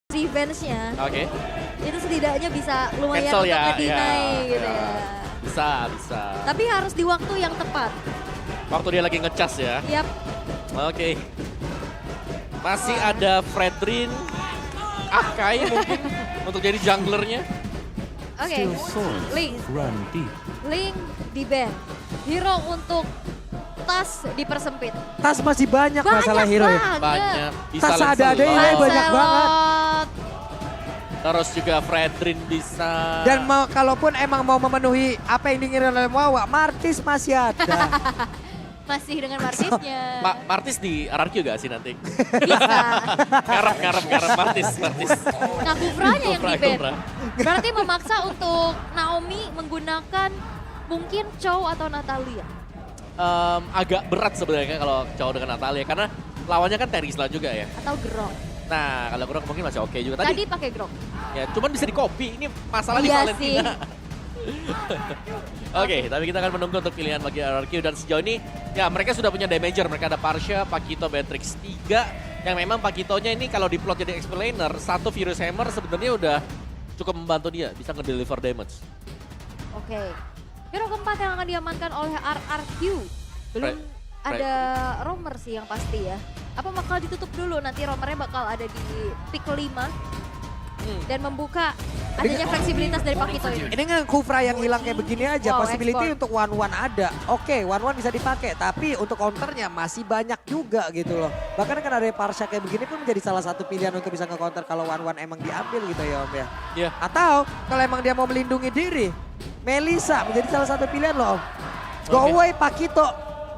revenge-nya. Oke. Itu setidaknya bisa lumayan Cancel untuk ya, nge-deny ya, gitu ya. ya. Bisa. Tapi harus di waktu yang tepat. Waktu dia lagi ngecas ya. Yap. Oke. Masih ada Fredrin, Akai mungkin untuk jadi junglernya. Oke. Link. Link di ban. Hero untuk tas dipersempit. Tas masih banyak masalah hero ya. Banyak. Bisa Tas ada-ada Lancelot. ini banyak banget. Lancelot. Terus juga Fredrin bisa. Dan kalaupun emang mau memenuhi apa yang diinginkan oleh Wawa, Martis masih ada. Masih dengan Martisnya. Martis di RRQ gak sih nanti? Bisa. Ngarep Martis. Nah, Kufranya yang di ban. Kufra. Berarti memaksa untuk Naomi menggunakan mungkin Chow atau Natalia. Agak berat sebenarnya kalau cowok dengan Natalia karena lawannya kan Terisla juga ya. Atau Grok. Nah, kalau Grok mungkin masih oke juga Tadi pakai Grok. Ya, cuman bisa di copy. Ini masalah di Iya Valentina. Oke, tapi kita akan menunggu untuk pilihan bagi RRQ dan sejauh ini ya mereka sudah punya damager. Mereka ada Parsha, Pakito, Beatrix 3 yang memang Pakitonya ini kalau diplot jadi explainer, satu Furious Hammer sebenarnya udah cukup membantu dia bisa ngedeliver damage. Oke. Hero keempat yang akan diamankan oleh RRQ. Belum ada romer sih yang pasti ya. Apa bakal ditutup dulu, nanti romernya bakal ada di pick 5. Dan membuka adanya fleksibilitas dari Pakito ini. Ini kan Kufra yang hilang kayak begini aja, Wow, possibility export. untuk one-one ada. Oke, one-one bisa dipakai, tapi untuk counternya masih banyak juga gitu loh. Bahkan kan ada Parsha kayak begini pun menjadi salah satu pilihan untuk bisa nge-counter kalau one-one emang diambil gitu ya Om ya. Iya. Atau kalau emang dia mau melindungi diri, Melissa menjadi salah satu pilihan loh Om. Go Oke. away Pakito,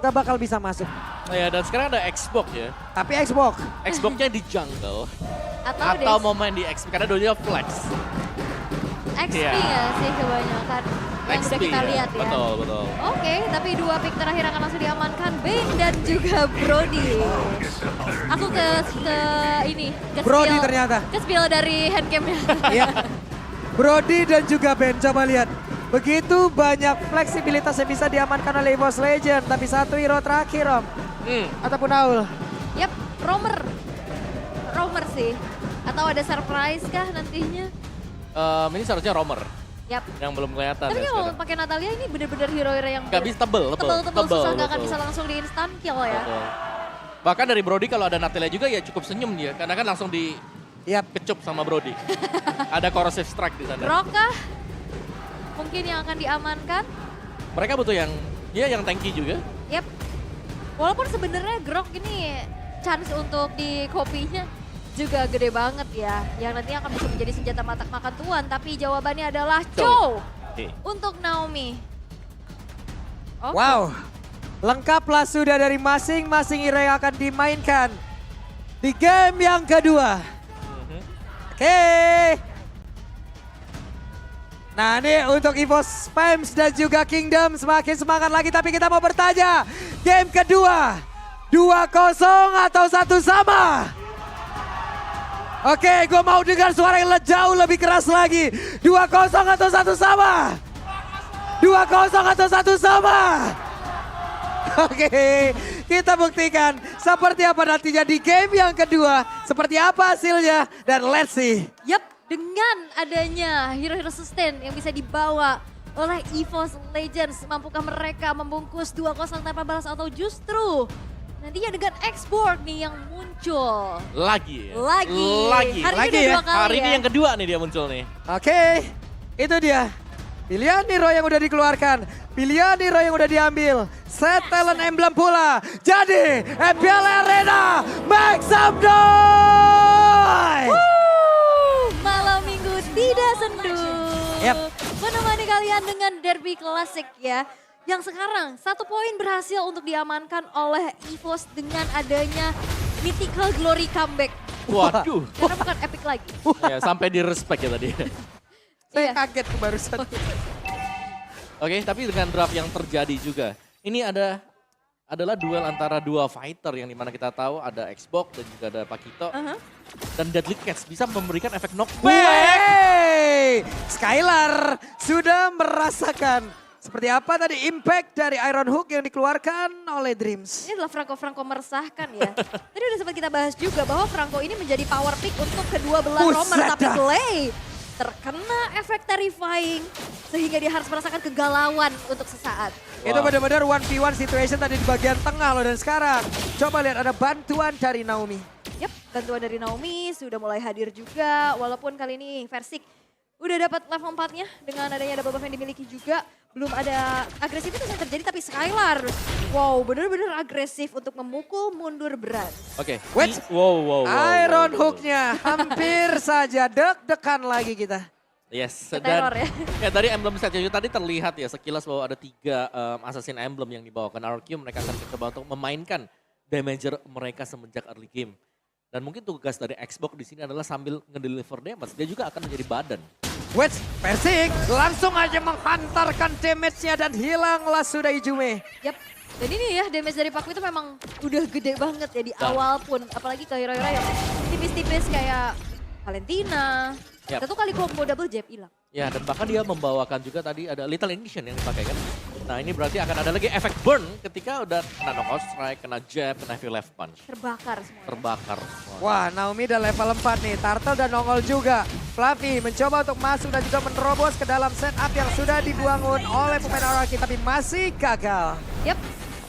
gak bakal bisa masuk. Nah, ya, dan sekarang ada Xbox ya. Tapi Xbox, Xbox-nya di jungle Atau mau main di XP karena dua flex. XP Iya. ya sih kebanyakan yang udah kita ya. lihat ya. Betul. Oke, tapi 2 pick terakhir akan langsung diamankan, Bane dan juga Brody. Aku ke ini, ke Brody spill- ternyata. Ke spill dari handcamnya. ya. Brody dan juga Ben, coba lihat. Begitu banyak fleksibilitas yang bisa diamankan oleh EVOS Legend. Tapi satu hero terakhir Om. Ataupun Aul. Yap, Romer sih. Atau ada surprise kah nantinya? Ini seharusnya Romer Yap. yang belum kelihatan Tapi ya kalau sekarang. pakai Natalia ini bener-bener hero-hero yang Gak bisa tebel susah, nggak akan betul. bisa langsung di instant kill ya. Betul. Bahkan dari Brody kalau ada Natalia juga ya cukup senyum dia karena kan langsung Yap. dikecup sama Brody. Ada corrosive strike di sana. Grok kah? Mungkin yang akan diamankan? Mereka butuh yang tanky juga. Yap. Walaupun sebenarnya Grok ini chance untuk di kopinya juga gede banget ya. Yang nantinya akan bisa menjadi senjata makan tuan. Tapi jawabannya adalah Chow Oke. untuk Naomi. Oke. Wow, lengkaplah sudah dari masing-masing hero yang akan dimainkan di game yang kedua. Oke. Nah ini untuk EVOS Spams dan juga Kingdom semakin semangat lagi. Tapi kita mau bertanya, game kedua 2-0 atau 1 sama? Oke, gue mau dengar suara yang jauh lebih keras lagi. 2-0 atau 1 sama? 2-0 atau 1 sama? Oke, kita buktikan seperti apa nantinya di game yang kedua. Seperti apa hasilnya dan let's see. Yap, dengan adanya hero-hero sustain yang bisa dibawa oleh EVOS Legends, mampukah mereka membungkus 2-0 tanpa balas atau justru nantinya dengan export nih yang muncul. Lagi ya? Lagi. Hari ini udah 2 kali Hari ini ya. yang kedua nih dia muncul nih. Oke, itu dia. Pilihan hero yang udah dikeluarkan. Pilihan hero yang udah diambil. Set talent emblem pula. Jadi MPL Arena make some noise! Malam minggu tidak sendu. Yap. Menemani kalian dengan derby klasik ya. Yang sekarang 1 poin berhasil untuk diamankan oleh EVOS dengan adanya Mythical Glory comeback. Waduh. Karena bukan epic lagi. Ya, sampai di respect ya tadi. Saya Iya. kaget barusan. Oke, tapi dengan draft yang terjadi juga. Ini adalah duel antara dua fighter yang dimana kita tahu ada Xbox dan juga ada Pakito. Dan Deadly Cats bisa memberikan efek knockback. Wey! Skylar sudah merasakan Seperti apa tadi impact dari Iron Hook yang dikeluarkan oleh Dreams. Ini adalah Franco meresahkan ya. Tadi udah sempat kita bahas juga bahwa Franco ini menjadi power pick untuk kedua belah Buset romer. Tapi dah. Slay terkena efek terrifying sehingga dia harus merasakan kegalauan untuk sesaat. Itu benar-benar 1v1 situation tadi di bagian tengah loh. Dan sekarang coba lihat ada bantuan dari Naomi. Yap, bantuan dari Naomi sudah mulai hadir juga. Walaupun kali ini Versik udah dapat level 4-nya dengan adanya double buff yang dimiliki juga. Belum ada agresivitas yang terjadi, tapi Skylar, wow, benar-benar agresif untuk memukul mundur berat. Oke. Wait. Wow. Iron Hook-nya hampir saja deg-degan lagi kita. Yes. Keteror ya. Ya dari emblem saja tadi terlihat ya sekilas bahwa ada 3 assassin emblem yang dibawakan RRQ. Mereka akan coba untuk memainkan damager mereka semenjak early game. Dan mungkin tugas dari Xbox di sini adalah sambil ngedeliver damage, dia juga akan menjadi badan. Wait, Versik langsung aja menghantarkan damage-nya dan hilanglah sudah Ijume. Yap, dan ini ya damage dari Paku itu memang udah gede banget ya di Nah. awal pun. Apalagi ke hero-hero yang tipis-tipis kayak Valentina. Yap. Satu kali combo double jab hilang. Ya dan bahkan dia membawakan juga tadi ada Little Ignition yang dipakai kan. Nah ini berarti akan ada lagi efek burn ketika udah kena knockout strike, kena jab, kena heavy left punch. Terbakar semua. Terbakar. Wah, Naomi udah level 4 nih. Turtle dan nongol juga. Fluffy mencoba untuk masuk dan juga menerobos ke dalam setup yang sudah dibangun oleh pemain RRQ tapi masih gagal. Yap.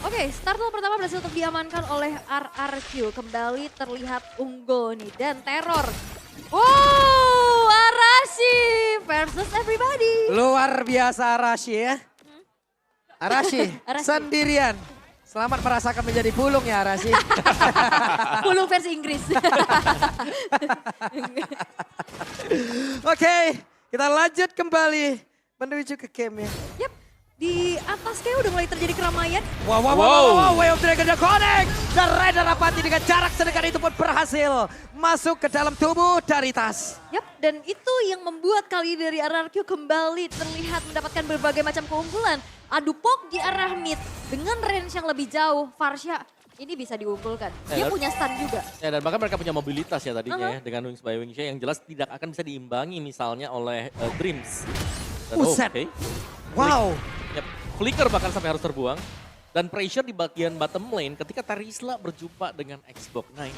Oke, startle pertama berhasil untuk diamankan oleh RRQ. Kembali terlihat unggul nih dan teror. Wow, Arashi versus everybody. Luar biasa Arashi ya. Arashi, Arashi. sendirian. Selamat merasakan menjadi pulung ya Arashi. Pulung versi Inggris. Oke, kita lanjut kembali menuju ke game ya. Yap, di atas kayak udah mulai terjadi keramaian. Wow, Way of Dragon The Connect. Dan Raider Rapati dengan jarak sedekat itu pun berhasil masuk ke dalam tubuh dari Tas. Yap, dan itu yang membuat kali dari RRQ kembali terlihat mendapatkan berbagai macam keunggulan. Adu pok di arah mid dengan range yang lebih jauh. Farsha ini bisa diunggulkan. Dia dan- punya stun juga. Ya dan bahkan mereka punya mobilitas ya tadinya ya dengan Wings by Wingsha yang jelas tidak akan bisa diimbangi misalnya oleh Dreams. Dan, Buset. oke. Wow. Yep, flicker bahkan sampai harus terbuang. Dan pressure di bagian bottom lane ketika Tarisla berjumpa dengan Xbox. Nah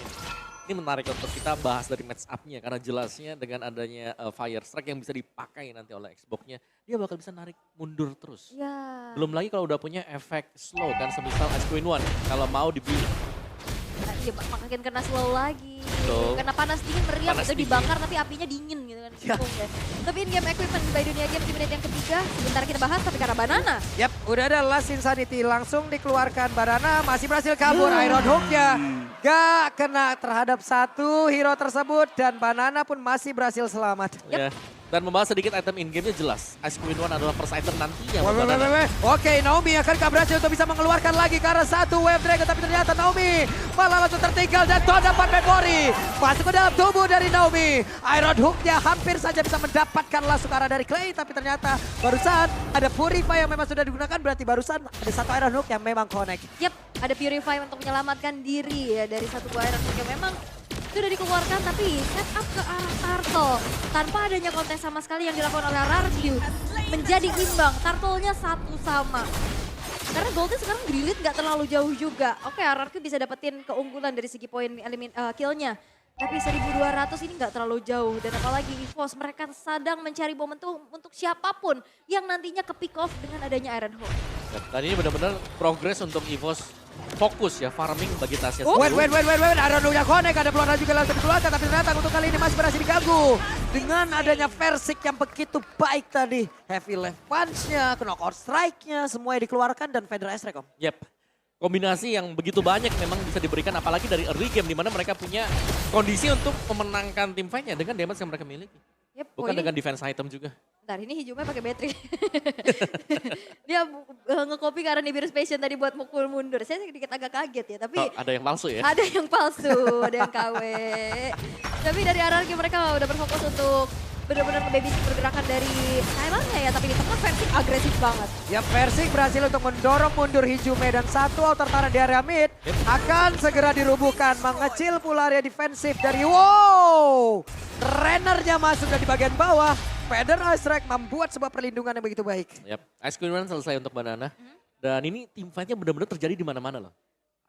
ini menarik untuk kita bahas dari match up-nya. Karena jelasnya dengan adanya Fire Strike yang bisa dipakai nanti oleh Xbox-nya. Dia bakal bisa narik mundur terus. Ya. Belum lagi kalau udah punya efek slow kan semisal Ice Queen One. Kalau mau dibeli. Nah, iya, makin kena slow lagi. Betul. Kena panas dingin meriam Panas itu dingin. dibakar tapi apinya dingin gitu kan. Ya. Bingung deh. Tapi in game equipment by dunia game di menit yang ketiga. Sebentar kita bahas tapi karena banana. Yap, udah ada Last Insanity langsung dikeluarkan. Banana masih berhasil kabur. Iron Hook-nya gak kena terhadap satu hero tersebut. Dan Banana pun masih berhasil selamat. Ya. Dan membahas sedikit item in-game-nya jelas. Ice Queen One adalah first item nantinya. Wait, buat wait, Banana. wait, wait. Oke, Naomi akankah berhasil untuk bisa mengeluarkan lagi ke arah satu Wave Dragon. Tapi ternyata Naomi malah langsung tertinggal dan Todd dapat memory. Masuk ke dalam tubuh dari Naomi. Iron Hook-nya hampir saja bisa mendapatkan langsung ke arah dari Clay. Tapi ternyata barusan ada Purify yang memang sudah digunakan. Berarti barusan ada satu Iron Hook yang memang connect. Yap, ada Purify untuk menyelamatkan diri ya dari satu buah Iron Hook yang memang sudah dikeluarkan tapi set up ke arah Turtle. Tanpa adanya kontes sama sekali yang dilakukan oleh RRQ. Menjadi imbang, Turtle-nya satu sama. Karena Golden sekarang Grilit nggak terlalu jauh juga. Oke, RRQ bisa dapetin keunggulan dari segi poin kill-nya. Tapi 1200 ini nggak terlalu jauh. Dan apalagi EVOS, mereka sedang mencari momentum untuk siapapun yang nantinya ke pick off dengan adanya Iron Hook. Dan ini benar-benar progres untuk EVOS fokus ya farming bagi Tasya. Oh. Wait. Iron Hook-nya connect. Ada peluang juga langsung dikeluarkan. Tapi ternyata untuk kali ini masih berhasil diganggu. Dengan adanya Versik yang begitu baik tadi. Heavy left punch-nya, knockout strike-nya. Semuanya dikeluarkan dan Feder S-Recom. Yep. Kombinasi yang begitu banyak memang bisa diberikan apalagi dari early game di mana mereka punya kondisi untuk memenangkan tim fight-nya dengan damage yang mereka miliki. Yep, Bukan ini- dengan defense item juga. Bentar, ini hijaunya pakai battery. Dia nge-copy karena Nibiru Passion tadi buat mukul mundur. Saya sedikit agak kaget ya, tapi Oh, ada yang palsu ya? ada yang palsu, ada yang KW. Tapi dari RRQ mereka udah berfokus untuk benar-benar nge-babysit pergerakan dari Thailandnya ya. Tapi di tengah Versik agresif banget. Ya Versik berhasil untuk mendorong mundur Hijume dan satu outer turret di area mid akan segera dirubuhkan. Mengecil pula area defensif dari Rennernya masuk dari bagian bawah. Feather Ice Strike membuat sebuah perlindungan yang begitu baik. Yap, Ice Queen Run selesai untuk Banana. Dan ini team fight-nya benar-benar terjadi di mana-mana loh.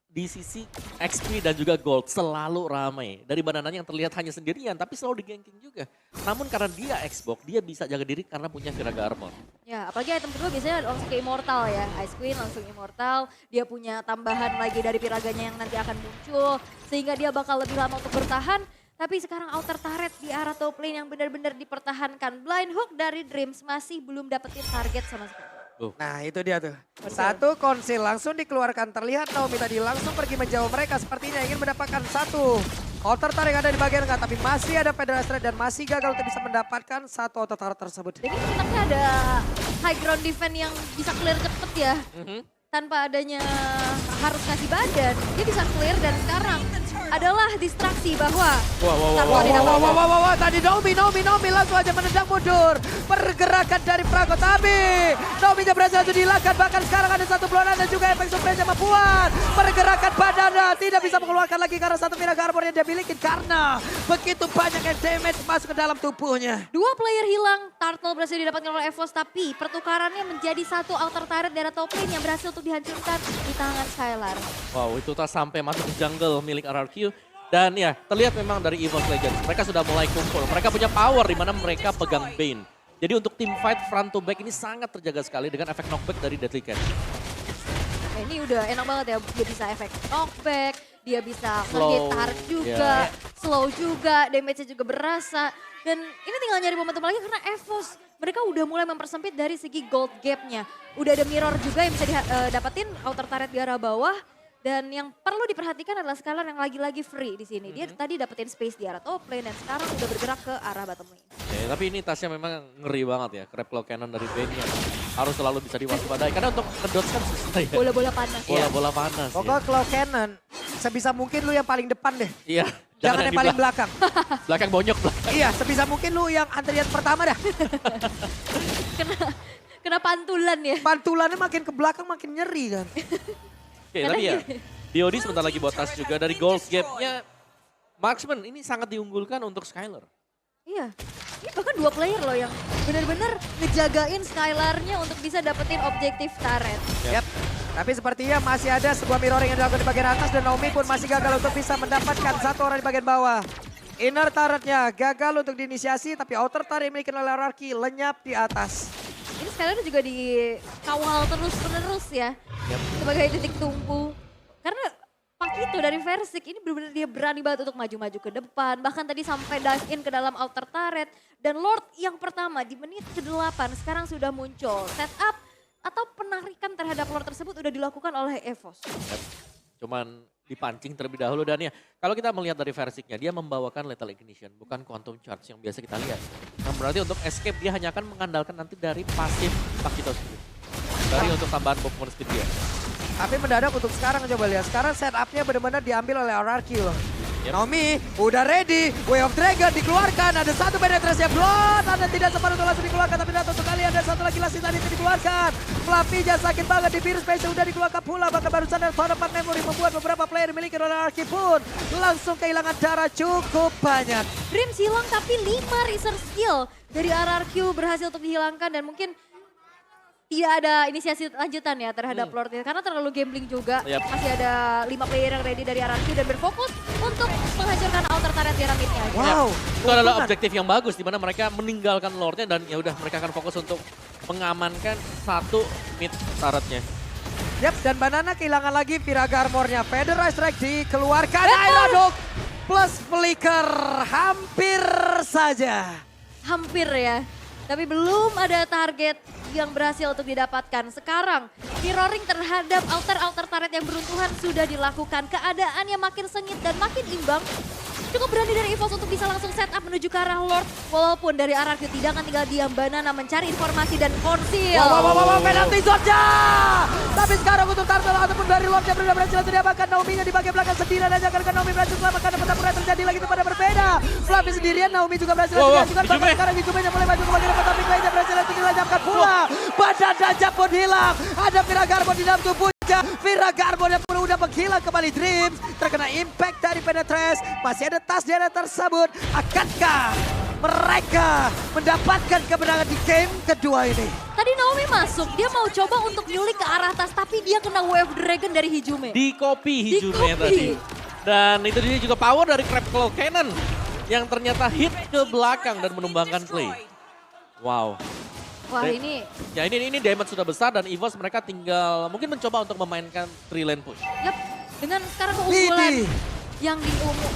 Di sisi XP dan juga Gold selalu ramai. Dari Banananya yang terlihat hanya sendirian tapi selalu di-ganking juga. Namun karena dia Xbox, dia bisa jaga diri karena punya Viraga Armor. Ya, apalagi item kedua biasanya langsung ke Immortal ya. Ice Queen langsung Immortal, dia punya tambahan lagi dari Piraganya yang nanti akan muncul. Sehingga dia bakal lebih lama untuk bertahan. Tapi sekarang outer turret di arah top lane yang benar-benar dipertahankan. Blind Hook dari Dreams masih belum dapetin target sama sekali. Nah itu dia tuh. Satu konsil langsung dikeluarkan. Terlihat Naomi tadi langsung pergi menjauh mereka. Sepertinya ingin mendapatkan satu outer turret yang ada di bagian enggak. Tapi masih ada Feather Ice Strike dan masih gagal untuk bisa mendapatkan satu outer turret tersebut. Jadi sebenarnya ada high ground defense yang bisa clear cepet ya. Tanpa adanya harus kasih badan, dia bisa clear dan sekarang adalah distraksi bahwa tadi Naomi langsung aja menendang mundur. Pergerakan dari Prago tapi Naomi berhasil langsung dihilangkan. Bahkan sekarang ada satu blonan dan juga efek surprise yang membuat pergerakan badannya tidak bisa mengeluarkan lagi karena satu Viraga Armor yang dia miliki karena begitu banyak yang damage masuk ke dalam tubuhnya. Dua player hilang, Turtle berhasil didapatkan oleh EVOS tapi pertukarannya menjadi satu outer turret dari top lane yang berhasil untuk dihancurkan di tangan Skylar. Wow, itu tak sampai masuk ke jungle milik RRQ. Dan ya, terlihat memang dari EVOS Legends, mereka sudah mulai kumpul. Mereka punya power di mana mereka pegang Bane. Jadi untuk team fight front to back ini sangat terjaga sekali dengan efek knockback dari Deadly Catch. Nah, ini udah enak banget ya, dia bisa efek knockback, dia bisa Slow, nge-hit hard juga, slow juga, damage-nya juga berasa. Dan ini tinggal nyari momentum lagi karena EVOS mereka udah mulai mempersempit dari segi gold gap-nya. Udah ada mirror juga yang bisa didapetin outer turret di arah bawah. Dan yang perlu diperhatikan adalah Skylar yang lagi-lagi free di sini. Dia tadi dapetin space di arah top lane dan sekarang udah bergerak ke arah bottom lane. Ya, tapi ini tasnya memang ngeri banget ya. Crab Claw Cannon dari Bane yang harus selalu bisa diwaspadai. Karena untuk ngedodge kan susah ya. Bola-bola panas. Bola-bola panas. Pokoknya Ya. Claw Cannon sebisa mungkin lu yang paling depan deh. Iya. Jangan yang di paling belakang. belakang bonyok belakang. Iya, sebisa mungkin lu yang antrian pertama dah. Kena pantulan ya. Pantulannya makin ke belakang makin nyeri kan. Oke, tapi ya DOD sebentar lagi buat tas juga dari gold gap-nya. Marksman ini sangat diunggulkan untuk Skylar. Iya, ini bahkan dua player loh yang benar-benar ngejagain Skylar-nya untuk bisa dapetin objektif turret. Yap. Tapi sepertinya masih ada sebuah mirroring yang dilakukan di bagian atas dan Naomi pun masih gagal untuk bisa mendapatkan satu orang di bagian bawah. Inner turretnya gagal untuk diinisiasi tapi outer turret yang dimiliki oleh RRQ lenyap di atas. Ini Skylar juga dikawal terus-menerus ya. Sebagai titik tumpu. Karena Pakito dari Versik ini benar-benar dia berani banget untuk maju-maju ke depan. Bahkan tadi sampai dive in ke dalam outer turret. Dan Lord yang pertama di menit ke-8 sekarang sudah muncul. Setup atau penarikan terhadap Lord tersebut udah dilakukan oleh EVOS. Cuman dipancing terlebih dahulu dan ya kalau kita melihat dari Versiknya dia membawakan Lethal Ignition bukan Quantum Charge yang biasa kita lihat. Nah berarti untuk escape dia hanya akan mengandalkan nanti dari pasif Pakito sendiri. Dari untuk tambahan movement speed dia. Tapi mendadak untuk sekarang coba lihat. Sekarang setupnya benar-benar diambil oleh RRQ loh. Yep. Naomi udah ready. Way of Dragon dikeluarkan. Ada satu penetrasi blood. Ada tidak sempat untuk langsung dikeluarkan. Tapi untuk kali ada satu lagi last tadi dikeluarkan. Flavinya sakit banget di virus space udah dikeluarkan pula. Bahkan barusan ada power up memory membuat beberapa player memiliki oleh RRQ pun langsung kehilangan darah cukup banyak. Dreams hilang tapi 5 research skill dari RRQ berhasil untuk dihilangkan dan mungkin tidak ada inisiasi lanjutan ya terhadap Lord karena terlalu gambling juga. Yep. Masih ada 5 player yang ready dari RRQ dan berfokus untuk menghancurkan outer turret di arah mid-nya aja. Wow. Itu adalah objektif yang bagus di mana mereka meninggalkan Lordnya dan ya udah mereka akan fokus untuk mengamankan satu mid turretnya. Yap, dan Banana kehilangan lagi Viraga Armornya. Feather Ice Strike dikeluarkan. Aerodok plus Flicker hampir saja. Hampir ya. Tapi belum ada target yang berhasil untuk didapatkan. Sekarang mirroring terhadap outer turret yang beruntuhan sudah dilakukan. Keadaan yang makin sengit dan makin imbang. Cukup berani dari EVOS untuk bisa langsung set up menuju ke arah Lord. Walaupun dari RRQ tidak akan tinggal diam, Banana mencari informasi dan konsil. Wow, penalti zone-nya. Tapi sekarang untuk Turtle ataupun dari Lordnya sudah berhasil untuk diamankan. Naomi-nya di bagian belakang sendirian aja karena Naomi berhasil selamatkan. Dan pertempuran terjadi lagi itu pada berbeda. Flavi sendirian, Naomi juga berhasil diajukan. Bahkan sekarang Hijumenya mulai maju ke bagian depan. Tapi lainnya berhasil untuk dilanjutkan pula. Badan Dajjal pun hilang. Ada Viraga Armor di dalam tubuhnya. Viraga Armor yang pun udah menghilang kembali. Dreams terkena impact dari Penetrace. Masih ada tas di arah tersebut. Akankah mereka mendapatkan kemenangan di game kedua ini. Tadi Naomi masuk, dia mau coba untuk nyulik ke arah atas, tapi dia kena Wave Dragon dari Hijume. Di copy Hijume Di-copy. tadi. Dan itu dia juga power dari Crab Claw Cannon yang ternyata hit ke belakang dan menumbangkan Clay. Wow. Wah ini, Ya ini damage sudah besar dan EVOS mereka tinggal mungkin mencoba untuk memainkan 3 lane push. yap, dengan sekarang keunggulan Didi. yang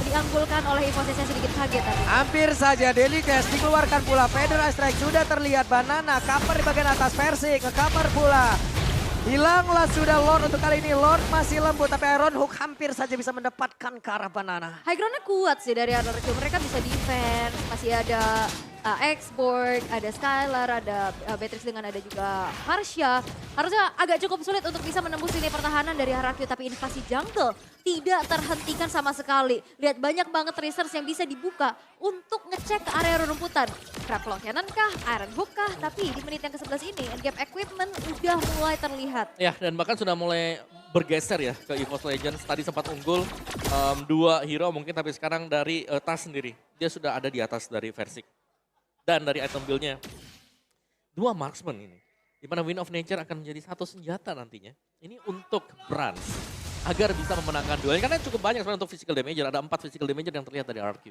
dianggulkan oleh Evosnya sedikit kaget tadi. Hampir saja Delicast dikeluarkan pula. Federal Strike sudah terlihat. Banana cover di bagian atas. Versi ke cover pula. Hilanglah sudah Lord untuk kali ini. Lord masih lembut tapi Iron Hook hampir saja bisa mendapatkan ke arah Banana. High ground-nya kuat sih dari RRQ. Mereka bisa defense, masih ada X-Board, ada Skylar, ada Beatrix dengan ada juga Harsha. Harusnya agak cukup sulit untuk bisa menembus lini pertahanan dari RRQ. Tapi invasi jungle tidak terhentikan sama sekali. Lihat banyak banget research yang bisa dibuka untuk ngecek ke area rerumputan. Crab Claw Cannon kah, Iron Hook kah? Tapi di menit yang ke-11 ini, endgame equipment udah mulai terlihat. Ya dan bahkan sudah mulai bergeser ya ke EVOS Legends. Tadi sempat unggul 2 hero mungkin tapi sekarang dari Tas sendiri. Dia sudah ada di atas dari Versik. Dan dari item build-nya 2 marksman ini. Dimana Wind of Nature akan menjadi satu senjata nantinya. Ini untuk Brans agar bisa memenangkan duel. Karena cukup banyak sebenarnya untuk physical damage. Ada 4 physical damage yang terlihat dari RQ.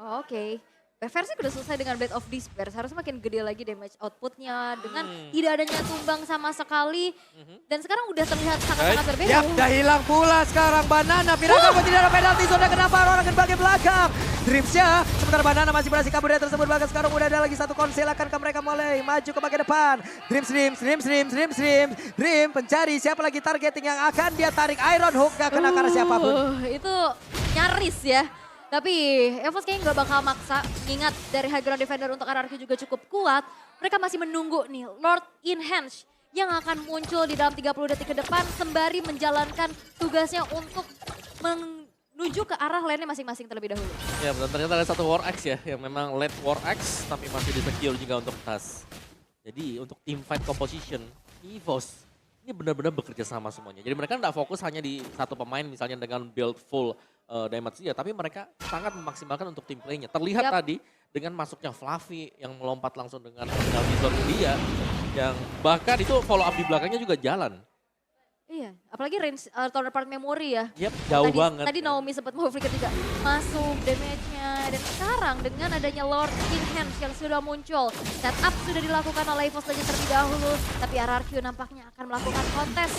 Oh, oke. Versi udah selesai dengan Blade of Despair, harusnya makin gede lagi damage outputnya dengan tidak adanya tumbang sama sekali. Dan sekarang udah terlihat sangat-sangat berbeda. Yap, dah hilang pula sekarang Banana. Miracle pun tidak ada penalti zone kenapa orang akan bagian belakang. Dreamsnya, sementara Banana masih berhasil kabur dari tersebut. Bahkan sekarang udah ada lagi satu konsel akan ke mereka mulai maju ke bagian depan. Dream pencari siapa lagi targeting yang akan dia tarik. Iron Hook gak kena karena siapapun. Itu nyaris ya. Tapi EVOS kayaknya nggak bakal maksa, ingat dari high ground defender untuk RRQ juga cukup kuat. Mereka masih menunggu nih Lord Enhance yang akan muncul di dalam 30 detik ke depan sembari menjalankan tugasnya untuk menuju ke arah lane masing-masing terlebih dahulu. Ya benar ternyata ada satu War Axe ya yang memang late War Axe tapi masih di-secure juga untuk Tas. Jadi untuk team fight composition EVOS ini benar-benar bekerja sama semuanya. Jadi mereka nggak fokus hanya di satu pemain misalnya dengan build full damage dia, tapi mereka sangat memaksimalkan untuk tim play-nya. Terlihat tadi dengan masuknya Fluffy yang melompat langsung dengan penalti zone dia, yang bahkan itu follow up di belakangnya juga jalan. Iya, apalagi range counterpart memory ya. Yap, jauh banget. Tadi Naomi sempat mau flicker juga masuk damage-nya. Dan sekarang dengan adanya Lord Enhance yang sudah muncul, setup sudah dilakukan oleh EVOS Legends terlebih dahulu. Tapi RRQ nampaknya akan melakukan kontes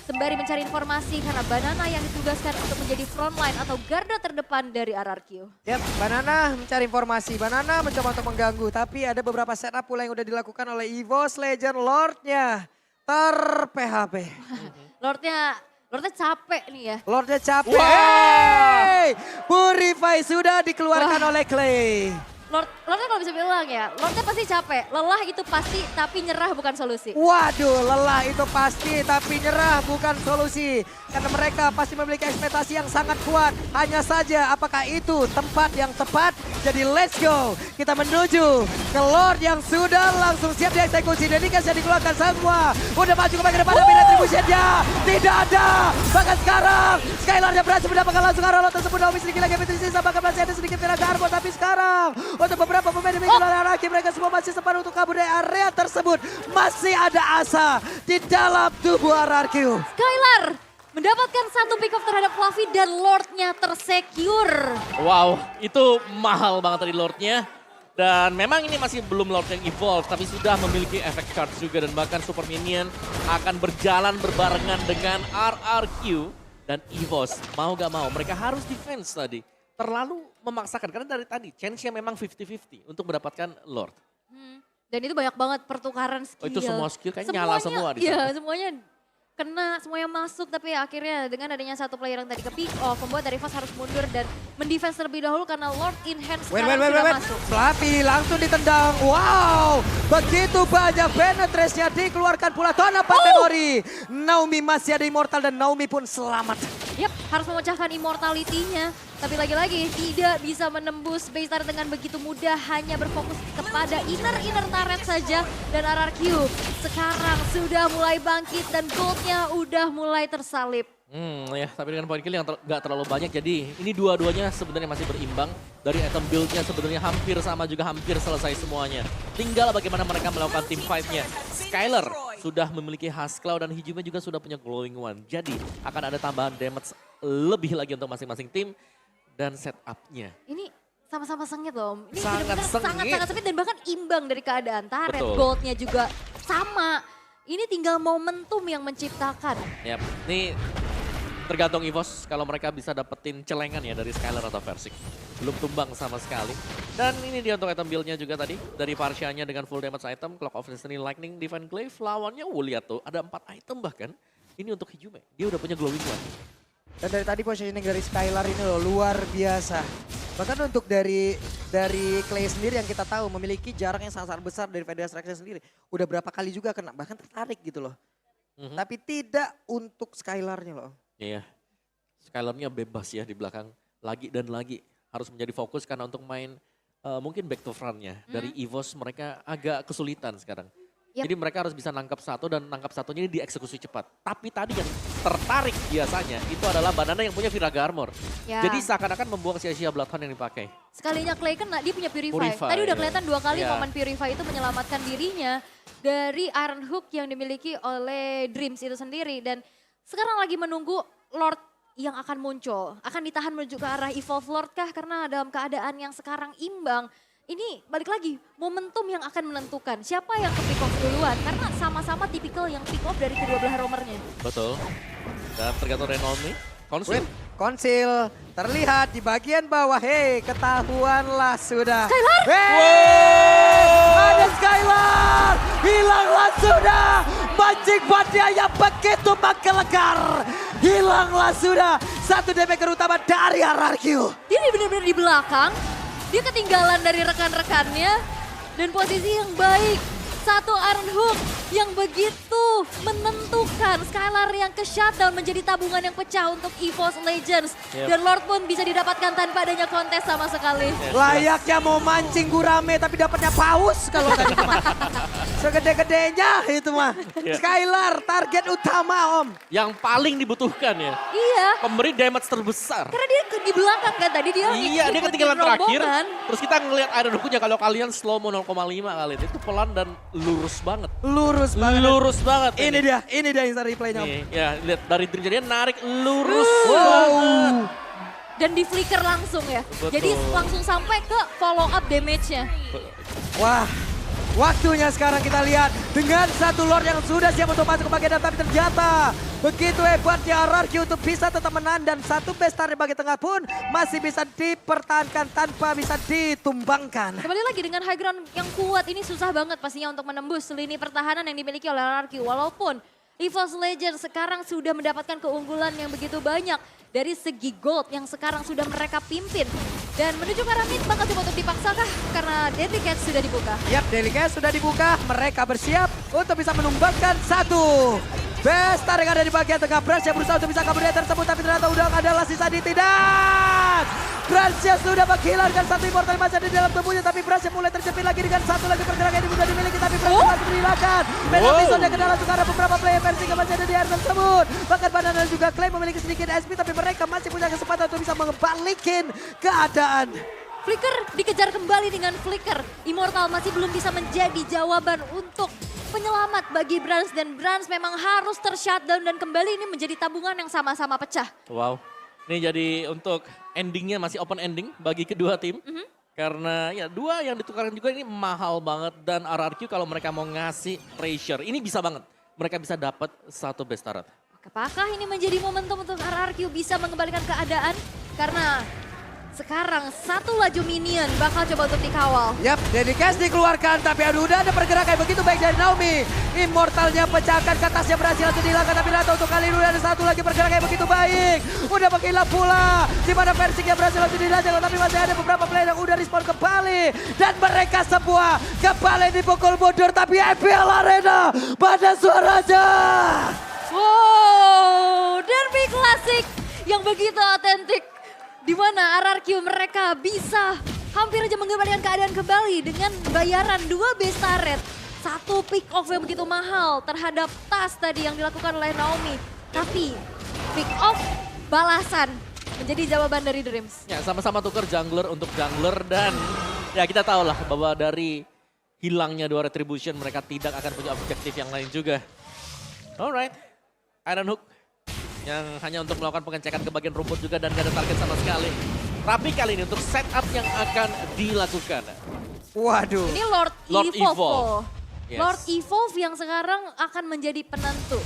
sembari mencari informasi karena Banana yang ditugaskan untuk menjadi frontline atau garda terdepan dari RRQ. Yap, Banana mencari informasi. Banana mencoba untuk mengganggu, tapi ada beberapa setup pula yang udah dilakukan oleh EVOS Legend. Lordnya ter-PHP. Lordnya capek nih ya. Lordnya capek. Wow. Hey! Purify sudah dikeluarkan oleh Clay. Lordnya kalau bisa bilang ya, Lordnya pasti capek. Lelah itu pasti, tapi nyerah bukan solusi. Waduh, lelah itu pasti, tapi nyerah bukan solusi. Karena mereka pasti memiliki ekspektasi yang sangat kuat. Hanya saja apakah itu tempat yang tepat? Jadi let's go. Kita menuju ke Lord yang sudah langsung siap dieksekusi. Dedikas yang dikeluarkan semua. Udah maju ke bagian depan, tapi retribution-nya tidak ada. Bahkan sekarang, Skylar-nya berhasil mendapatkan langsung arah Lord tersebut. Naomi sedikit lagi tersisa, bahkan masih ada sedikit tenaga Arbor. Tapi sekarang, untuk beberapa pemain demi Araki, mereka semua masih sempat untuk kabur dari area tersebut. Masih ada asa di dalam tubuh RRQ. Skylar mendapatkan satu pick off terhadap Fluffy dan Lordnya tersecure. Wow, itu mahal banget tadi Lordnya. Dan memang ini masih belum Lord yang evolve, tapi sudah memiliki efek charge juga. Dan bahkan Super Minion akan berjalan berbarengan dengan RRQ dan EVOS. Mau gak mau, mereka harus defense tadi. Terlalu memaksakan, karena dari tadi chance-nya memang 50-50 untuk mendapatkan Lord. Dan itu banyak banget pertukaran skill. Oh itu semua skill kayaknya nyala semua di sana. Iya, semuanya kena, semuanya masuk. Tapi akhirnya dengan adanya satu player yang tadi ke pick off, membuat dari Fast harus mundur dan mendefense terlebih dahulu karena Lord Enhance sekarang sudah masuk. Fluffy langsung ditendang. Wow, begitu banyak penetrasinya dikeluarkan pula Tona Memory. Naomi masih ada immortal dan Naomi pun selamat. Yap, harus memecahkan immortality-nya. Tapi lagi-lagi tidak bisa menembus base turret dengan begitu mudah. Hanya berfokus kepada inner turret saja. Dan RRQ sekarang sudah mulai bangkit dan goldnya udah mulai tersalip. Ya, tapi dengan poin kill yang nggak terlalu banyak, jadi ini dua-duanya sebenarnya masih berimbang. Dari item build-nya sebenarnya hampir sama juga, hampir selesai semuanya. Tinggal bagaimana mereka melakukan team fight-nya. Skyler sudah memiliki Husklaw dan Hijime juga sudah punya Glowing One. Jadi akan ada tambahan damage lebih lagi untuk masing-masing tim dan setup-nya. Ini sama-sama sengit loh. Ini Sangat benar-benar sengit. sangat-sangat sengit dan bahkan imbang dari keadaan. Turret, Betul. goldnya juga sama. Ini tinggal momentum yang menciptakan. Yap, ini tergantung EVOS kalau mereka bisa dapetin celengan ya dari Skyler atau Versik. Belum tumbang sama sekali. Dan ini dia untuk item build-nya juga tadi. Dari Parsianya dengan full damage item, Clock of Destiny, Lightning, Divine Glaive. Lawannya, lihat tuh, ada 4 item bahkan. Ini untuk Hijime, dia udah punya Glowing One. Dan dari tadi positioning dari Skylar ini loh luar biasa. Bahkan untuk dari Clay sendiri yang kita tahu memiliki jarak yang sangat besar dari Federal Extraction sendiri. Udah berapa kali juga kena, bahkan tertarik gitu loh. Tapi tidak untuk Skylarnya loh. Iya, Skylarnya bebas ya di belakang. Lagi dan lagi harus menjadi fokus karena untuk main mungkin back to front-nya. Dari EVOS mereka agak kesulitan sekarang. Yap. Jadi mereka harus bisa nangkap satu dan nangkap satunya ini dieksekusi cepat. Tapi tadi yang tertarik biasanya itu adalah Banana yang punya Viraga Armor. Ya. Jadi seakan-akan membuang sia-sia Bloodhound yang dipakai. Sekalinya Clay kena, dia punya Purify. Purify, Tadi udah iya. kelihatan 2 kali Iya. momen Purify itu menyelamatkan dirinya dari Iron Hook yang dimiliki oleh Dreams itu sendiri. Dan sekarang lagi menunggu Lord yang akan muncul. Akan ditahan menuju ke arah Evolve Lord kah? Karena dalam keadaan yang sekarang imbang. Ini balik lagi, momentum yang akan menentukan siapa yang ke pick off duluan. Karena sama-sama tipikal yang pick off dari kedua belah romernya. Betul. Dan tergantung Renomi. Konsul. Konsil terlihat di bagian bawah. Hei, ketahuanlah sudah. Skylar! Ada Skylar! Hilanglah sudah! Mancing yang begitu menggelegar. Hilanglah sudah. Satu damage utama dari RRQ. Dia benar-benar di belakang, dia ketinggalan dari rekan-rekannya, dan posisi yang baik. Satu Iron Hook yang begitu menentukan. Skylar yang ke shutdown menjadi tabungan yang pecah untuk EVOS Legends. Yep. Dan Lord pun bisa didapatkan tanpa adanya kontes sama sekali. Layaknya mau mancing gurame tapi dapatnya paus kalau tadi mah. Segede-gedenya itu mah. Iya. Skylar target utama Om. Yang paling dibutuhkan ya. Iya, Pemberi damage terbesar. karena dia di belakang kan tadi dia Iya, dia ngikutin ketinggalan terakhir. rombongan. Terus kita ngelihat Iron Hook-nya kalau kalian slow mo 0,5 kali itu pelan dan lurus banget. Lurus banget. Lurus banget. Ini dia instant replaynya Om. Nih, ya lihat dari Dream jadinya narik lurus Wow. banget. Dan di flicker langsung ya. Betul. Jadi langsung sampai ke follow up damage-nya. Wah, waktunya sekarang kita lihat dengan satu Lord yang sudah siap untuk masuk ke bagian dalam, tapi ternyata begitu hebatnya RRQ untuk bisa tetap menang dan satu best target bagi tengah pun masih bisa dipertahankan tanpa bisa ditumbangkan. Kembali lagi dengan high ground yang kuat ini susah banget pastinya untuk menembus lini pertahanan yang dimiliki oleh RRQ. Walaupun EVOS Legends sekarang sudah mendapatkan keunggulan yang begitu banyak dari segi gold yang sekarang sudah mereka pimpin. Dan menuju ke arah mid bakal coba untuk dipaksakah karena Deadly Catch sudah dibuka. Yap, Delicate sudah dibuka, mereka bersiap untuk bisa menumbangkan satu. Best tarik ada di bagian tengah, Bransya berusaha untuk bisa kabur dari tersebut, tapi ternyata udah adalah sisa di tidak. Bransya sudah menghilangkan satu immortal masih ada di dalam tubuhnya, tapi Bransya mulai terjepit lagi dengan satu lagi pergerakan yang mudah dimiliki, tapi Bransya masih menghilangkan. Menapisonnya ke dalam juga ada beberapa player versi yang masih ada di area tersebut. Bahkan Banana juga klaim memiliki sedikit SP, tapi mereka masih punya kesempatan untuk bisa membalikin keadaan. Flicker dikejar kembali dengan Flicker. Immortal masih belum bisa menjadi jawaban untuk penyelamat bagi Brans. Dan Brans memang harus tershutdown dan kembali ini menjadi tabungan yang sama-sama pecah. Wow. Ini jadi untuk endingnya masih open ending bagi kedua tim. Karena ya dua yang ditukarkan juga ini mahal banget. Dan RRQ kalau mereka mau ngasih pressure, ini bisa banget. Mereka bisa dapat satu best turret. Apakah ini menjadi momentum untuk RRQ bisa mengembalikan keadaan? Karena sekarang satu laju minion bakal coba untuk dikawal. Yap, Delicate dikeluarkan, tapi aduh udah ada pergerakan begitu baik dari Naomi. Immortalnya pecahkan, ke atasnya berhasil langsung dihilangkan, tapi Nato untuk kali ini udah ada satu lagi pergerakan yang begitu baik. Udah menghilang pula, di mana Versiknya berhasil langsung dihilangkan, tapi masih ada beberapa player yang udah respawn kembali. Dan mereka semua kembali dipukul mundur, tapi IPL Arena pada suaranya. Wow, derby klasik yang begitu otentik. Di mana RRQ mereka bisa hampir aja mengembalikan keadaan kembali dengan bayaran 2 base turret. Satu pick off yang begitu mahal terhadap tas tadi yang dilakukan oleh Naomi. Tapi pick off balasan menjadi jawaban dari Dreams. Ya, sama-sama tukar jungler untuk jungler dan ya kita tahu lah bahwa dari hilangnya 2 retribution mereka tidak akan punya objektif yang lain juga. Alright, Iron Hook yang hanya untuk melakukan pengecekan ke bagian rumput juga dan gak ada target sama sekali. Tapi kali ini untuk setup yang akan dilakukan. Waduh. Ini Lord Lord Evolve. Evolve. Yes. Lord Evolve yang sekarang akan menjadi penentu.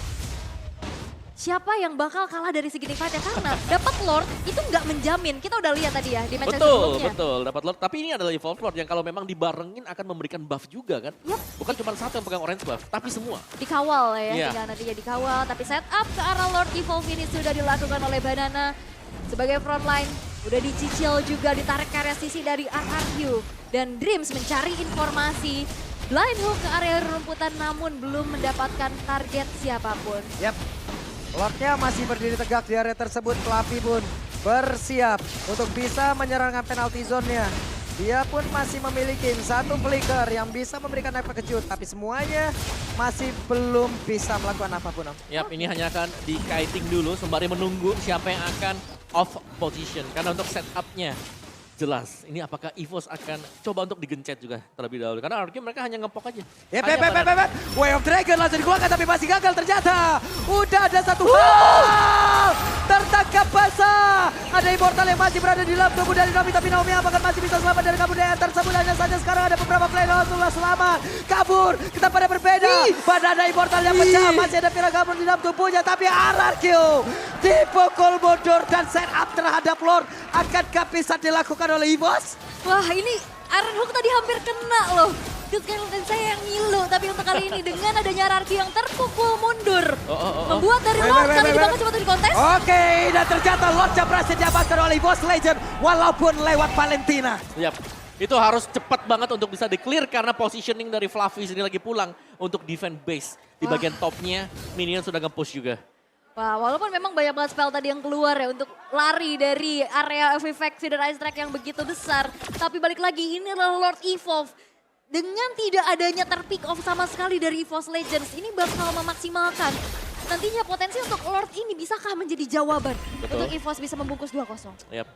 Siapa yang bakal kalah dari segi fight-nya karena dapat Lord itu nggak menjamin. Kita udah lihat tadi ya di match sebelumnya. Betul, dapat Lord. Tapi ini adalah Evolve Lord yang kalau memang dibarengin akan memberikan buff juga kan. Yup. Bukan cuma satu yang pegang orange buff, tapi semua. Dikawal ya, Iya. tinggal nantinya dikawal. Tapi setup ke arah Lord Evolve ini sudah dilakukan oleh Banana. Sebagai frontline, udah dicicil juga ditarik ke area sisi dari RRQ. Dan Dreams mencari informasi. Blind hook ke area rumputan namun belum mendapatkan target siapapun. Yap. Lordnya masih berdiri tegak di area tersebut. Fluffy pun bersiap untuk bisa menyerangkan penalty zone-nya. Dia pun masih memiliki satu flicker yang bisa memberikan efek kejut. Tapi semuanya masih belum bisa melakukan apapun. Yap, ini hanya akan di-kiting dulu sembari menunggu siapa yang akan off position. Karena untuk setupnya jelas, ini apakah EVOS akan coba untuk digencet juga terlebih dahulu. Karena RRQ mereka hanya ngepok aja. Way of Dragon langsung dikeluarkan tapi masih gagal ternyata. Udah ada satu hal. Tertangkap basah. Ada Immortal yang masih berada di dalam tubuh dari Naomi. Tapi Naomi apakah masih bisa selamat dari kabur dari tersebut. Hanya saja sekarang ada beberapa player langsunglah selamat. Kabur, kita pada berbeda. Pada ada Immortal yang pecah. Masih ada Pira kabur di dalam tubuhnya. Tapi RRQ dipukul mundur dan set up terhadap Lord. Akankah bisa dilakukan oleh EVOS? Wah ini Iron Hook tadi hampir kena loh. Terus kan saya yang ngilu, tapi untuk kali ini dengan adanya RRQ yang terpukul mundur. Membuat dari Lord kali ini bakal coba di kontes. Oke, dan ternyata Lord berhasil diamankan oleh EVOS Legend walaupun lewat Valentina. Yap, itu harus cepat banget untuk bisa di-clear karena positioning dari Fluffy sini lagi pulang untuk defend base. Di bagian topnya, minion sudah nge-push juga. Wah, walaupun memang banyak banget spell tadi yang keluar ya untuk lari dari area effect Feeder Ice Track yang begitu besar. Tapi balik lagi, ini adalah Lord Evolve. Dengan tidak adanya terpick off sama sekali dari EVOS Legends, ini bakal memaksimalkan. Nantinya potensi untuk Lord ini bisakah menjadi jawaban untuk EVOS bisa membungkus 2-0. Yap,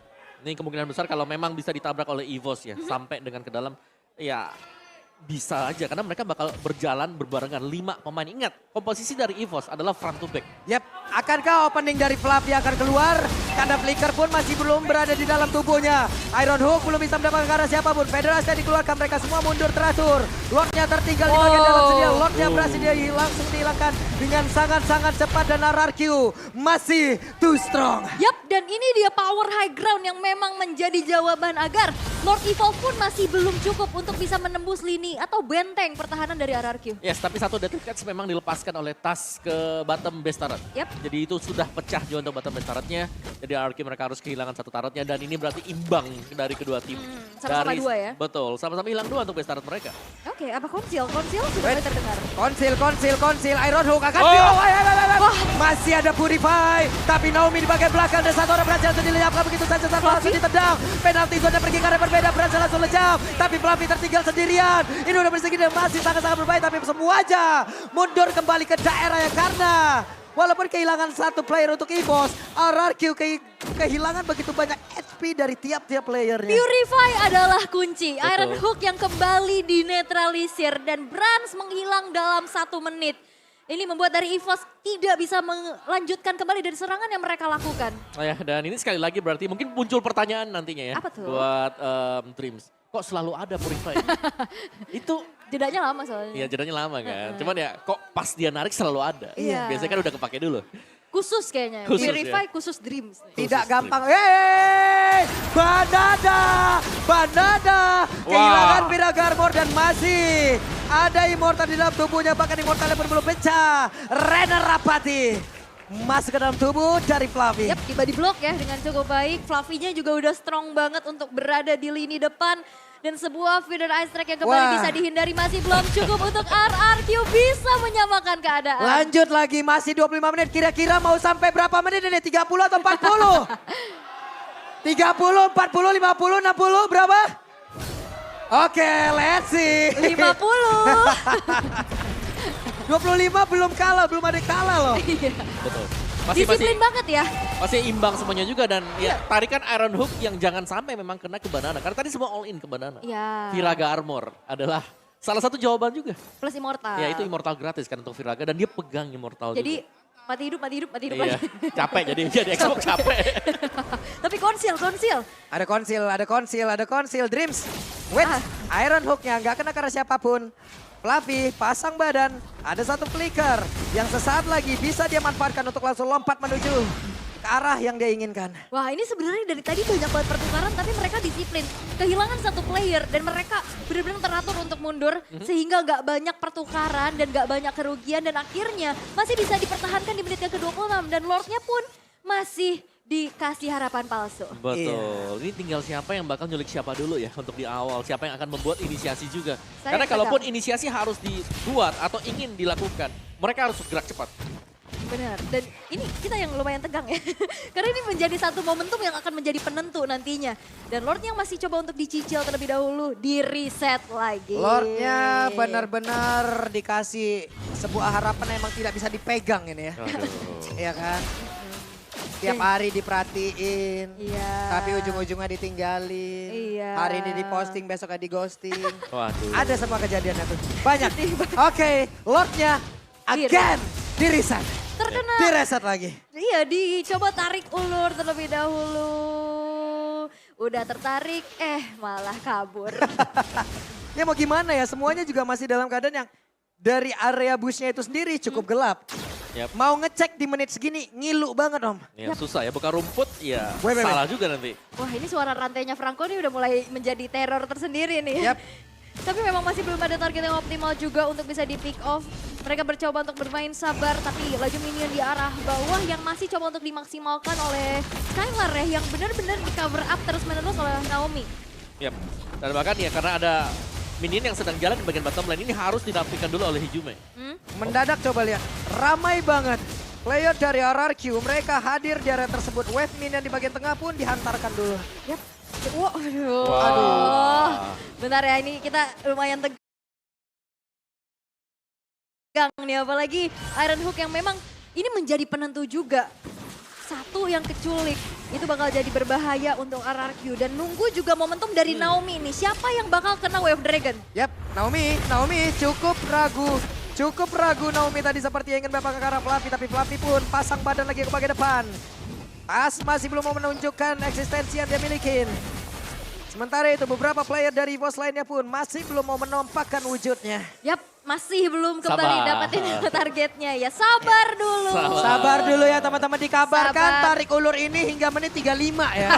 ini kemungkinan besar kalau memang bisa ditabrak oleh EVOS ya, sampai dengan ke dalam, ya bisa aja karena mereka bakal berjalan berbarengan 5 pemain. Ingat, komposisi dari EVOS adalah front to back. Yap, akankah opening dari Fluffy akan keluar? Karena Flicker pun masih belum berada di dalam tubuhnya. Iron Hook belum bisa mendapatkan ke arah siapapun. Federasi dikeluarkan, mereka semua mundur teratur. Lordnya tertinggal di bagian dalam sedia. Lordnya berhasil dia langsung dihilangkan dengan sangat-sangat cepat dan RRQ masih too strong. Yap, dan ini dia power high ground yang memang menjadi jawaban agar Lord Evolve pun masih belum cukup untuk bisa menembus lini atau benteng pertahanan dari RRQ. Yes, tapi satu Death Catch memang dilepaskan oleh Tas ke bottom base turret. Yap. Jadi itu sudah pecah juga untuk bottom base turretnya. Jadi RRQ mereka harus kehilangan satu turretnya dan ini berarti imbang dari kedua tim. Sama-sama dua ya? Betul, sama-sama hilang 2 untuk base turret mereka. Oke, apa konsil? Konsil sudah mulai terdengar. Konsil. Iron Hook akan masih ada Purify. Tapi Naomi di bagian belakang dan satu orang berhasil langsung dilenyapkan begitu saja tanpa langsung ditendang. Penalti zone pergi ke arah berbeda, berhasil langsung lejam. Tapi Fluffy tertinggal sendirian. Ini udah bersegi dan masih sangat-sangat berbahaya. Tapi semuanya mundur kembali ke daerah yang karena walaupun kehilangan satu player untuk EVOS, RRQ kehilangan begitu banyak HP dari tiap-tiap playernya. Purify adalah kunci. Betul. Iron Hook yang kembali dinetralisir dan Brans menghilang dalam 1 menit. Ini membuat dari EVOS tidak bisa melanjutkan kembali dari serangan yang mereka lakukan. Oh ya, dan ini sekali lagi berarti mungkin muncul pertanyaan nantinya ya. Apa tuh? Buat Dreams. Kok selalu ada Purify? Itu Jedanya lama soalnya. ya jadinya lama kan. Cuman ya kok pas dia narik selalu ada. Iya. Biasanya kan udah kepake dulu. Khusus kayaknya. Khusus, Purify ya. khusus Dreams. Tidak gampang. Banada. Kehilangan Piraga Armor dan masih ada Immortal di dalam tubuhnya. Bahkan Immortalnya pun belum pecah. Renner Rapati masuk ke dalam tubuh dari Fluffy. Yap, tiba di blok ya dengan cukup baik. Fluffy-nya juga udah strong banget untuk berada di lini depan. Dan sebuah Feeder Ice Track yang kembali bisa dihindari masih belum cukup untuk RRQ bisa menyamakan keadaan. Lanjut lagi, masih 25 menit. Kira-kira mau sampai berapa menit ini? 30 atau 40? 30, 40, 50, 60 berapa? Oke, let's see. 50. 25 belum kalah, belum ada yang kalah loh. Iya. Betul. Disiplin banget ya. Masih imbang semuanya juga dan ya tarikan Iron Hook yang jangan sampai memang kena ke Banana. Karena tadi semua all in ke Banana. Iya. Viraga Armor adalah salah satu jawaban juga. Plus Immortal. Ya itu Immortal gratis kan untuk Viraga dan dia pegang Immortal Jadi juga. mati hidup Iya, lagi. capek jadi Xbox capek. Tapi konsil. Ada konsil. Dreams. Wait, Iron Hook-nya nggak kena karena siapapun. Fluffy pasang badan, ada satu flicker yang sesaat lagi bisa dia manfaatkan untuk langsung lompat menuju ke arah yang dia inginkan. Wah ini sebenarnya dari tadi banyak banget pertukaran tapi mereka disiplin. Kehilangan satu player dan mereka benar-benar teratur untuk mundur sehingga nggak banyak pertukaran dan nggak banyak kerugian dan akhirnya masih bisa dipertahankan di menit yang ke-26 dan Lordnya pun masih dikasih harapan palsu. Betul, ini tinggal siapa yang bakal nyulik siapa dulu ya untuk di awal. Siapa yang akan membuat inisiasi juga. Saya Karena pegang. kalaupun inisiasi harus dibuat atau ingin dilakukan, mereka harus bergerak cepat. Benar, dan ini kita yang lumayan tegang ya. Karena ini menjadi satu momentum yang akan menjadi penentu nantinya. Dan Lordnya masih coba untuk dicicil terlebih dahulu, di reset lagi. Lordnya benar-benar dikasih sebuah harapan yang emang tidak bisa dipegang ini ya. Iya kan? Tiap hari diperhatiin, Iya. tapi ujung-ujungnya ditinggalin. Iya. Hari ini diposting, besoknya di ghosting. Waduh. Ada semua kejadiannya tuh. Banyak. Oke, Lordnya Di- again di reset. Terkena. Di reset lagi. Iya, dicoba tarik ulur terlebih dahulu. Udah tertarik, malah kabur. Ya mau gimana ya, semuanya juga masih dalam keadaan yang dari area bushnya itu sendiri cukup gelap. Yap. Mau ngecek di menit segini, ngilu banget Om. Ya, susah ya, buka rumput ya Wait. salah juga nanti. Wah ini suara rantainya Franco nih udah mulai menjadi teror tersendiri nih. Yap. Tapi memang masih belum ada target yang optimal juga untuk bisa di pick off. Mereka bercoba untuk bermain sabar tapi laju minion di arah bawah yang masih coba untuk dimaksimalkan oleh Skylar ya. Yang benar-benar di cover up terus menerus oleh Naomi. Yap. Dan bahkan ya karena ada minion yang sedang jalan di bagian bottom lane ini harus dinafikan dulu oleh Hijume. Mendadak coba lihat, ramai banget. Player dari RRQ, mereka hadir di area tersebut. Wave minion di bagian tengah pun dihantarkan dulu. Yap. Wah, aduh. Wah. Bentar ya, ini kita lumayan tegang nih. Apalagi Iron Hook yang memang ini menjadi penentu juga. Satu yang keculik, itu bakal jadi berbahaya untuk RRQ. Dan nunggu juga momentum dari Naomi nih. Siapa yang bakal kena Wave Dragon? Yap, Naomi cukup ragu. Cukup ragu Naomi tadi seperti ingin bapak ke arah Fluffy. Tapi Fluffy pun pasang badan lagi ke bagian depan. Masih belum mau menunjukkan eksistensi yang dia miliki. Sementara itu beberapa player dari EVOS lainnya pun masih belum mau menampakkan wujudnya. Yap, masih belum kembali Sabar. dapetin targetnya ya. Sabar dulu. Sabar dulu ya teman-teman, dikabarkan Sabar. tarik ulur ini hingga menit 35 ya.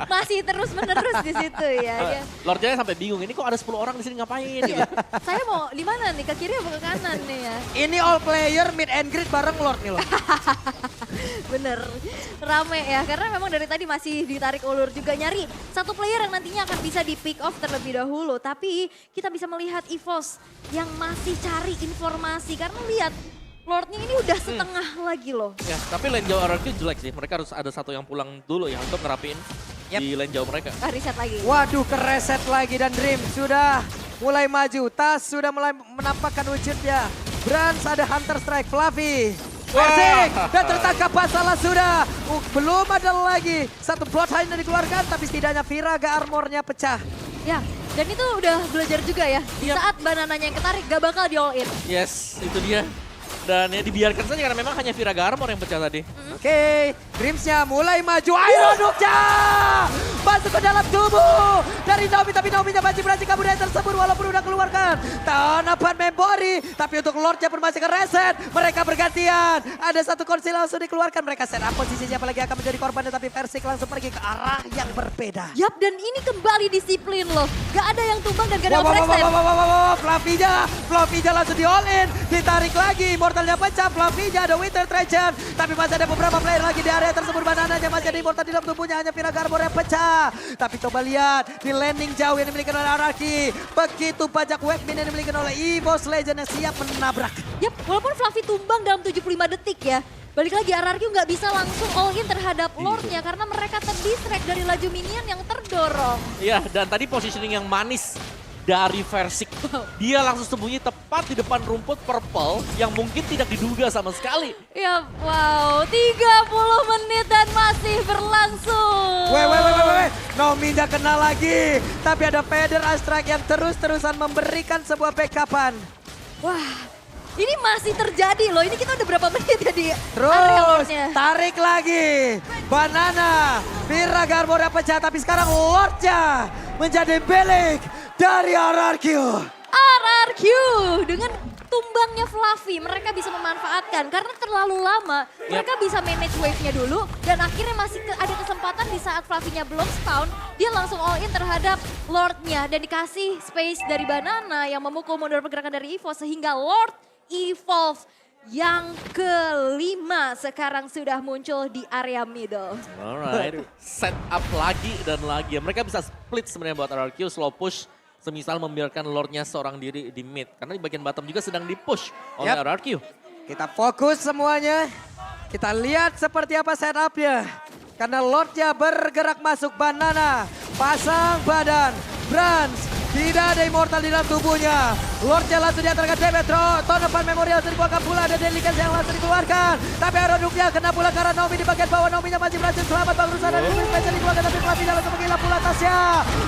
Masih terus menerus di situ ya. Dia, Lordnya sampai bingung, ini kok ada 10 orang di sini ngapain gitu. saya mau di mana nih? Ke kiri apa ke kanan nih ya? Ini all player mid and grid bareng Lord nih loh. Bener, rame ya. Karena memang dari tadi masih ditarik ulur juga nyari satu player yang nantinya akan bisa di pick off terlebih dahulu. Tapi kita bisa melihat EVOS yang masih cari informasi. Karena lihat Lordnya ini udah setengah lagi loh. Ya, tapi lane jauh RRQ jelek sih. Mereka harus ada satu yang pulang dulu ya untuk ngerapiin di lane jauh mereka. Riset lagi. Waduh, kereset lagi dan Dream sudah mulai maju. Tas sudah mulai menampakkan wujudnya. Brans ada Hunter Strike, Fluffy. Asik, dan tertangkap masalah sudah. Belum ada lagi satu plot hanya dikeluarkan, tapi setidaknya Viraga armornya pecah. Ya, dan itu udah belajar juga ya. Di saat banananya yang ketarik gak bakal di all in. Yes, itu dia. Dan ya dibiarkan saja karena memang hanya Viraga Armor yang pecah tadi. Oke, Dreamsnya mulai maju. Iron Hook-nya masuk ke dalam tubuh dari Naomi, tapi Naomi-nya masih berhasil kabur dari tersebut walaupun udah keluarkan tanaman memori. Tapi untuk Lord-nya pun masih ke reset. Mereka bergantian. Ada satu konsil langsung dikeluarkan. Mereka set up posisinya apalagi akan menjadi korbannya, tapi Persik langsung pergi ke arah yang berbeda. Yap, dan ini kembali disiplin loh. Gak ada yang tumbang dan gak ada Wow, yang flexed. Fluffy-nya langsung di all in, ditarik lagi, Immortalnya pecah, Fluffy-nya ada Winter Treasure, tapi masih ada beberapa player lagi di area tersebut, banananya masih ada Immortal di dalam tubuhnya, hanya Viraga Armor yang pecah. Tapi coba lihat, di landing jauh yang dimiliki oleh Araki, begitu banyak wave minion yang dimiliki oleh EVOS Legend yang siap menabrak. Yap, walaupun Fluffy tumbang dalam 75 detik ya. Balik lagi RRQ nggak bisa langsung all in terhadap Lordnya karena mereka terdistract dari laju minion yang terdorong. Iya, dan tadi positioning yang manis dari Versik. Dia langsung sembunyi tepat di depan rumput purple yang mungkin tidak diduga sama sekali. Ya wow, 30 menit dan masih berlangsung. Weh. Nomi nggak kena lagi. Tapi ada Feder Astrak yang terus-terusan memberikan sebuah backupan. Wah, ini masih terjadi loh. Ini kita udah berapa menit ya di area Terus Lordnya. tarik lagi. Banana. Vira Garboda pecah tapi sekarang Lordnya menjadi milik dari RRQ. RRQ dengan tumbangnya Fluffy mereka bisa memanfaatkan karena terlalu lama mereka bisa manage wave-nya dulu dan akhirnya masih ada kesempatan di saat Fluffy-nya belum spawn dia langsung all in terhadap Lord-nya dan dikasih space dari Banana yang memukul mundur pergerakan dari Evo sehingga Lord Evolve yang kelima sekarang sudah muncul di area middle. Alright, set up lagi dan lagi. Mereka bisa split sebenarnya buat RRQ, slow push. Semisal membiarkan Lordnya seorang diri di mid. Karena di bagian bottom juga sedang di-push oleh Yap. RRQ. Kita fokus semuanya. Kita lihat seperti apa setupnya. Karena Lordnya bergerak masuk Banana. Pasang badan. Brans. Tidak ada immortal di dalam tubuhnya. Lordnya langsung diantarkan Demetro. Tonovan Memorial langsung dikeluarkan pula. Ada Delikas yang langsung dikeluarkan. Tapi Aeroduknya kena pula karena Nomi di bagian bawah. Nominya masih berhasil selamat. Bang Rusan dan Ruben Spencer dikeluarkan. Tapi Fluffy langsung menghilang pula tasnya.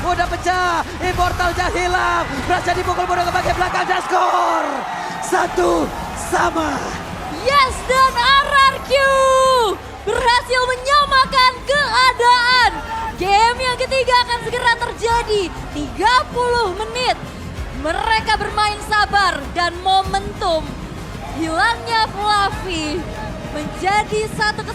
Udah pecah. Immortalnya hilang. Berhasil dipukul mundur ke bagian belakang. Dan skor. 1-1. Yes dan RRQ berhasil menyamakan keadaan. Game yang ketiga akan segera terjadi. 30 menit. Mereka bermain sabar dan momentum hilangnya Fluffy menjadi satu kesempatan